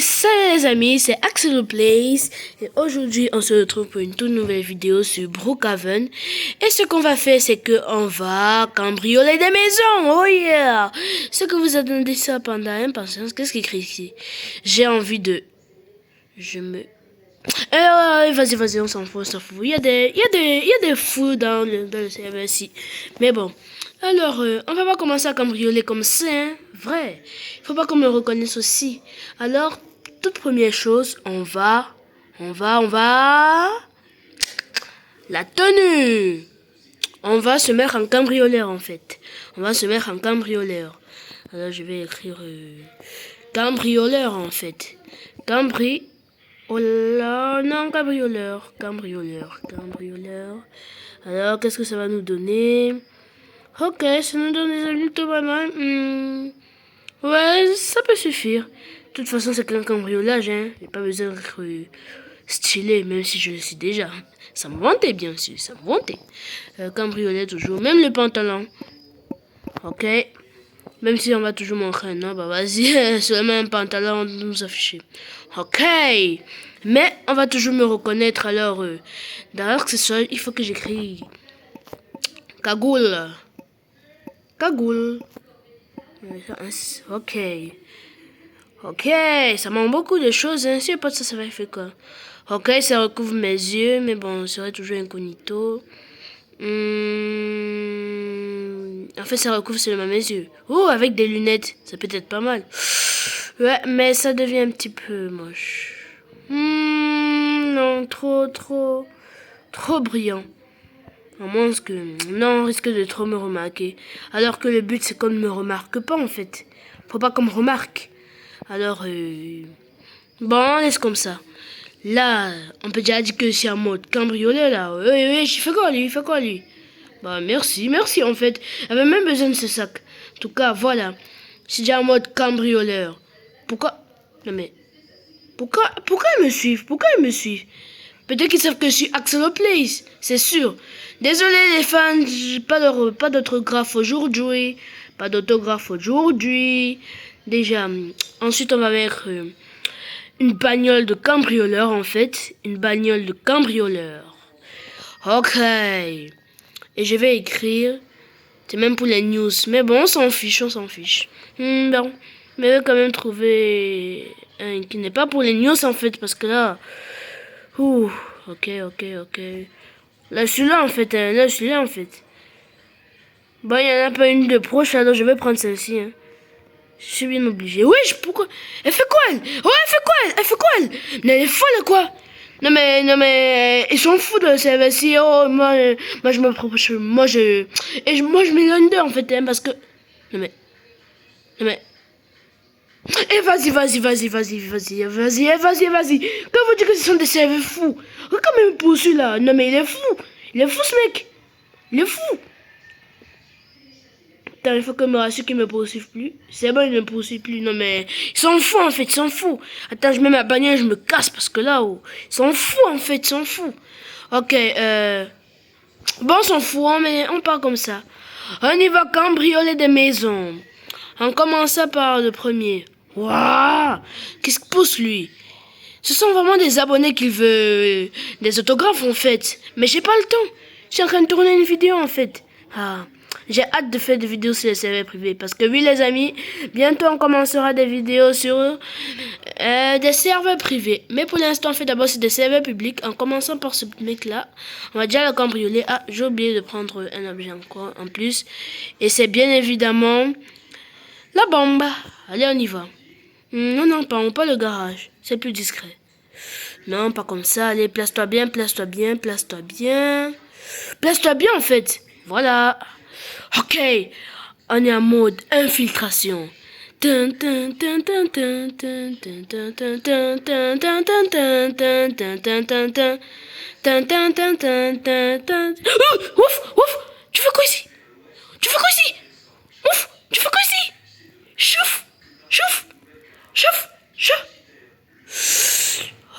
Salut les amis, c'est Axel Place et aujourd'hui on se retrouve pour une toute nouvelle vidéo sur Brookhaven. Et ce qu'on va faire, c'est que on va cambrioler des maisons. Oh yeah! Ce que vous attendez ça pendant impatience. Qu'est-ce qu'il écrit ici? J'ai envie de... Vas-y, on s'en fout. Il y a des fous dans le serveur ici. Mais bon. Alors, on va pas commencer à cambrioler comme ça, hein. Vrai. Il faut pas qu'on me reconnaisse aussi. Alors, toute première chose, on va... La tenue. On va se mettre en cambrioleur, en fait. On va se mettre en cambrioleur. Alors, je vais écrire... cambrioleur, en fait. Cambrioleur. Alors, qu'est-ce que ça va nous donner? Ok, ça nous donne des adultes pas mal. Ouais, ça peut suffire. De toute façon, c'est qu'un cambriolage, hein. J'ai pas besoin d'être stylé, même si je le suis déjà. Ça me vantait, bien sûr, ça me vantait. Cambrioler toujours, même le pantalon. Ok. Même si on va toujours montrer, non, bah vas-y, seulement un pantalon nous afficher. Ok. Mais on va toujours me reconnaître, alors, dans l'accessoire, il faut que j'écris cagoule. Cagoule. Ok. Ok, ça manque beaucoup de choses, hein. Si je pas ça, ça va faire quoi? Ok, ça recouvre mes yeux, mais bon, ça serait toujours incognito. En fait, ça recouvre seulement mes yeux. Oh, avec des lunettes, ça peut être pas mal. Ouais, mais ça devient un petit peu moche. Non, trop brillant. À moins que... Non, on risque de trop me remarquer. Alors que le but, c'est qu'on ne me remarque pas, en fait. Faut pas qu'on me remarque. Alors, bon, on laisse comme ça. Là, on peut déjà dire que c'est en mode cambrioleur, là. Oui, il fait quoi, lui? Bah, merci, en fait. J'avais même besoin de ce sac. En tout cas, voilà. C'est déjà en mode cambrioleur. Pourquoi... Non, mais... Pourquoi ils me suivent? Peut-être qu'ils savent que je suis Axel Place, c'est sûr. Désolé les fans, pas d'autographe aujourd'hui. Déjà, ensuite on va mettre une bagnole de cambrioleur en fait. Ok. Et je vais écrire, c'est même pour les news. Mais bon, on s'en fiche. Bon, mais je vais quand même trouver un qui n'est pas pour les news en fait, parce que là... Ouh, ok. Là, je suis là en fait. Bon, il n'y en a pas une de proche, alors je vais prendre celle-ci. Hein. Je suis bien obligé. Wesh, pourquoi? Elle fait quoi, elle? Mais elle est folle, quoi? Non, mais... Ils sont fous de celle-ci. Oh, moi, je m'approche. Moi, je m'éloigne d'eux, en fait, hein, parce que... Non, mais... Eh, vas-y. Quand vous dites que ce sont des cerveaux fous. Regarde même pour celui-là. Non, mais il est fou, ce mec. Il est fou. Attends, il faut que je me rassure qu'il me poursuive plus. C'est bon, il ne me poursuit plus. Non, mais ils sont fous, en fait, Attends, je mets ma bagnole, je me casse parce que là, oh, ils sont fous, en fait, Ok, bon, on s'en fout, hein, mais on part comme ça. On y va cambrioler des maisons. En commençant par le premier. Waouh! Qu'est-ce qu'il pousse, lui? Ce sont vraiment des abonnés qui veulent des autographes, en fait. Mais j'ai pas le temps. Je suis en train de tourner une vidéo, en fait. Ah, j'ai hâte de faire des vidéos sur les serveurs privés. Parce que oui, les amis, bientôt on commencera des vidéos sur des serveurs privés. Mais pour l'instant, on fait d'abord sur des serveurs publics. En commençant par ce mec-là, on va déjà le cambrioler. Ah, j'ai oublié de prendre un objet encore en plus. Et c'est bien évidemment la bombe. Allez, on y va. Non, pas le garage. C'est plus discret. Non, pas comme ça. Allez, place-toi bien. Place-toi bien, en fait. Voilà. Ok. On est en mode infiltration. Ouf, tu fais quoi ici? Ouf, tu fais quoi ici? Chouf.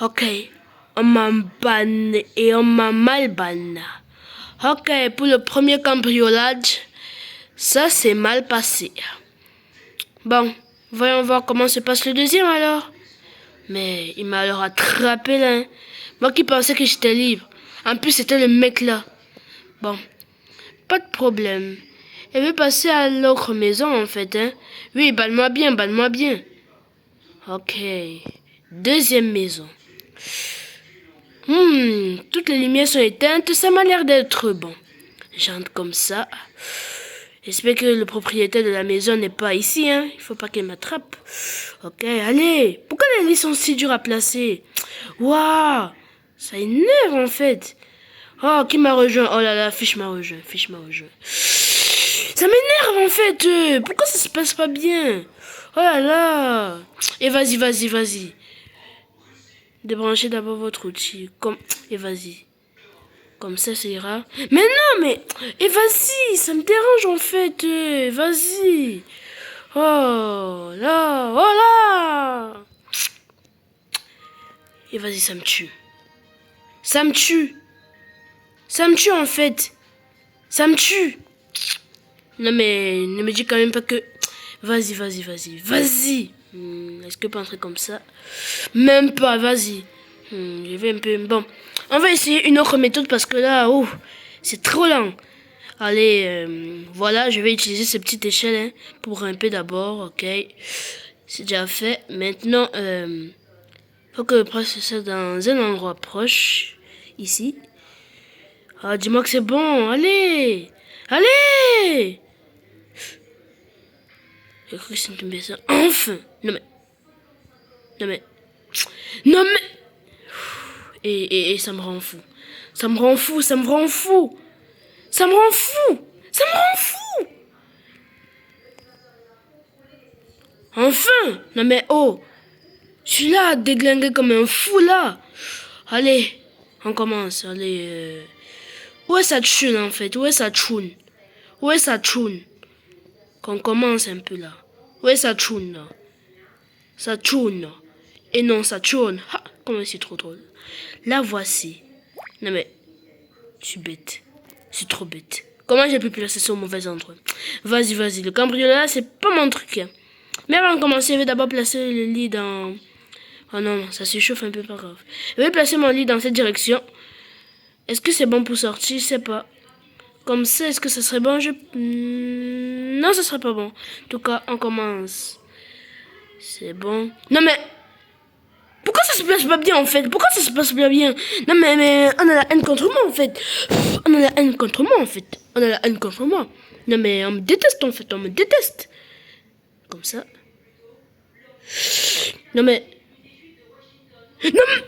Ok, on m'a banné et on m'a mal banné. Ok, pour le premier cambriolage, ça s'est mal passé. Bon, voyons voir comment se passe le deuxième alors. Mais il m'a alors attrapé là. Hein. Moi qui pensais que j'étais libre. En plus, c'était le mec là. Bon, pas de problème. Elle veut passer à l'autre maison en fait. Hein. Oui, balle-moi bien, balle-moi bien. Ok. Deuxième maison. Toutes les lumières sont éteintes, ça m'a l'air d'être bon. J'entre comme ça. J'espère que le propriétaire de la maison n'est pas ici, hein. Il faut pas qu'il m'attrape. Ok, allez. Pourquoi les lits sont si durs à placer? Waouh, ça énerve en fait. Oh, qui m'a rejoint? Oh là là, Fiche m'a rejoint, Fiche m'a rejoint. Ça m'énerve en fait. Pourquoi ça se passe pas bien? Oh là là. Et vas-y, vas-y, vas-y. Débranchez d'abord votre outil. Et vas-y. Comme ça ira. Mais non, mais... Et vas-y, ça me dérange en fait. Vas-y. Oh là, oh là. Et vas-y, ça me tue. Ça me tue. Ça me tue en fait. Ça me tue. Non mais, ne me dis quand même pas que... Vas-y, vas-y, vas-y, vas-y. Est-ce que pas un truc comme ça? Même pas, vas-y. Je vais un peu... Bon, on va essayer une autre méthode parce que là, c'est trop lent. Allez, voilà, je vais utiliser cette petite échelle hein, pour grimper d'abord, ok. C'est déjà fait. Maintenant, faut que je presse ça dans un endroit proche, ici. Ah, dis-moi que c'est bon, allez. Allez. J'ai cru que c'était tombé ça. Enfin. Non mais... Non mais... Non mais... Et ça me rend fou. Ça me rend fou, ça me rend fou. Ça me rend fou. Ça me rend fou. Enfin. Non mais oh. Je suis là à déglinguer comme un fou là. Allez. On commence. Allez. Où est sa tchoune en fait? Où est sa tchoune? Où est sa tchoune? Qu'on commence un peu là. Où est sa tchoune là? Sa tchoune. Et non, sa tchoune. Ha, comment c'est trop drôle. La voici. Non mais, je suis bête. C'est trop bête. Comment j'ai pu placer ça au mauvais endroit? Vas-y, vas-y. Le cambriolage, c'est pas mon truc. Hein. Mais avant de commencer, je vais d'abord placer le lit dans... Oh non, ça s'échauffe un peu, pas grave. Je vais placer mon lit dans cette direction. Est-ce que c'est bon pour sortir? Je sais pas. Comme ça, est-ce que ça serait bon? Non, ça serait pas bon. En tout cas, on commence. C'est bon. Non mais... Pourquoi ça se passe pas bien en fait? Pourquoi ça se passe pas bien? Non mais on a la haine contre moi en fait. On a la haine contre moi en fait. On a la haine contre moi. Non mais on me déteste en fait, on me déteste. Comme ça. Non mais... Non mais...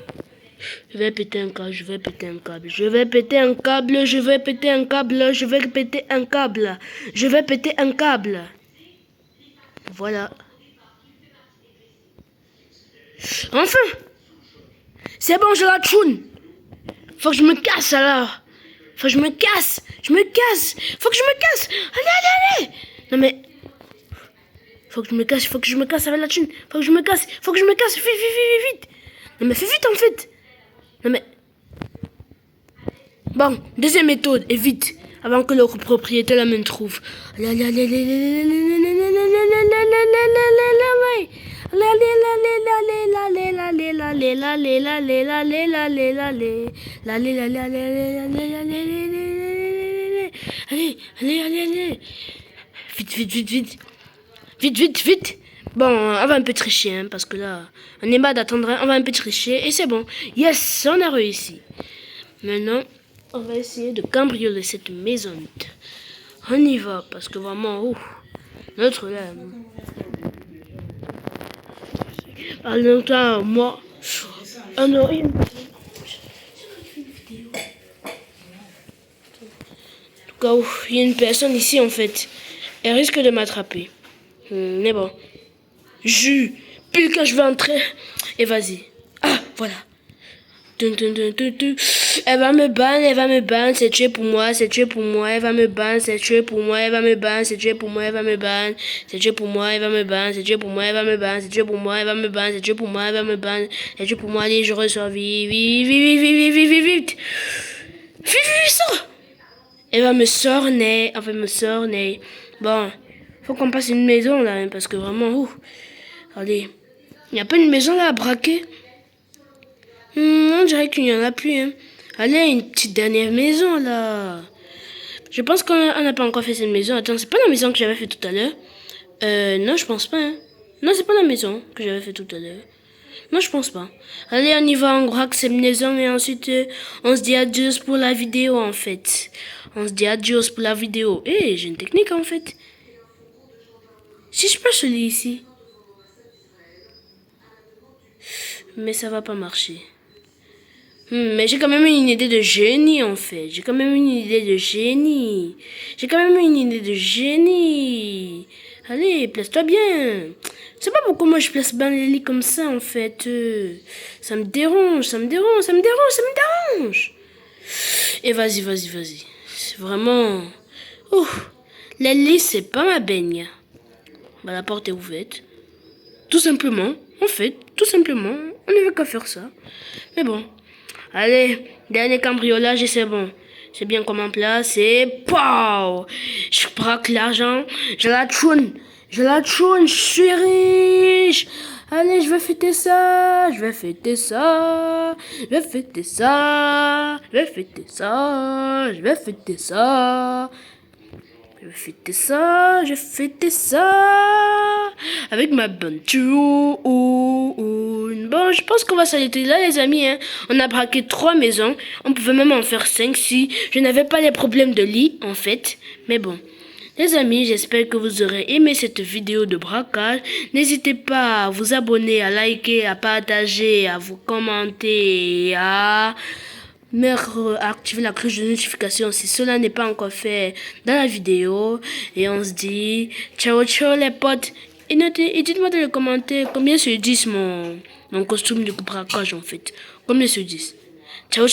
Je vais péter un câble, je vais péter un câble. Je vais péter un câble, je vais péter un câble, je vais péter un câble. Je vais péter un câble. Voilà. Enfin! C'est bon, je la tchoune. Faut que je me casse alors. Faut que je me casse. Je me casse. Faut que je me casse. Allez, allez, allez. Non mais... Faut que je me casse, faut que je me casse avec la thune. Faut que je me casse, faut que je me casse. Vite, vite, vite, vite. Non mais fais vite en fait. Non mais... Bon, deuxième méthode, et vite. Avant que le propriétaire la me trouve. Allez, allez, allez, allez, allez, allez, allez. Vite, vite, vite, vite. Vite, vite, vite. Bon, on va un peu tricher, hein, parce que là, on est mal d'attendre. On va un peu tricher, et c'est bon. Yes, on a réussi. Maintenant, on va essayer de cambrioler cette maison. On y va, parce que vraiment, notre là... Alors, moi... Oh non, En tout cas, il y a une personne ici, en fait. Elle risque de m'attraper. Mais bon. Pile quand je vais entrer. Et vas-y. Ah, voilà. Elle va me ban, c'est tué pour moi, c'est tué pour moi, elle va me ban, c'est tué pour moi, elle va me ban, c'est tué pour moi, elle va me ban, c'est tué pour moi, elle va me ban, c'est tué pour moi, elle va me ban, c'est tué pour moi, elle va me ban, c'est tué pour moi, elle va me ban, c'est tué pour moi, allez, je ressors, vite, vite, vite, vite, vite, vite, vite, vite, sors. Elle va me sorner, elle va me sorner. Bon, faut qu'on passe une maison là, parce que vraiment, allez. Il n'y a pas une maison là à braquer? On dirait qu'il n'y en a plus. Hein. Allez, une petite dernière maison là. Je pense qu'on n'a pas encore fait cette maison. Attends, c'est pas la maison que j'avais fait tout à l'heure. Non, je pense pas. Hein. Non, c'est pas la maison que j'avais fait tout à l'heure. Non, je pense pas. Allez, on y va, on braque cette maison et ensuite on se dit adieu pour la vidéo en fait. On se dit adieu pour la vidéo. J'ai une technique en fait. Si je peux celui ici. Mais ça va pas marcher. Mais j'ai quand même une idée de génie en fait. J'ai quand même une idée de génie. Allez, place-toi bien. Je sais pas pourquoi moi je place bien les lits comme ça en fait. Ça me dérange. Et vas-y. C'est vraiment... Oh, les lits c'est pas ma baigne. Bah la porte est ouverte. Tout simplement, on ne veut qu'à faire ça. Mais bon. Allez, dernier cambriolage et c'est bon. J'ai bien comme en place et pow! Je braque l'argent, je la tchoune, je suis riche. Allez, je vais fêter ça. Je vais fêter ça avec ma bonne tune. Bon, je pense qu'on va s'arrêter là, les amis. Hein. On a braqué 3 maisons. On pouvait même en faire 5 si je n'avais pas les problèmes de lit, en fait. Mais bon. Les amis, j'espère que vous aurez aimé cette vidéo de braquage. N'hésitez pas à vous abonner, à liker, à partager, à vous commenter, à activer la cloche de notification si cela n'est pas encore fait dans la vidéo. Et on se dit ciao les potes. Et dites-moi dans les commentaires combien sur 10 mon costume de braquage en fait. Combien sur 10. Ciao.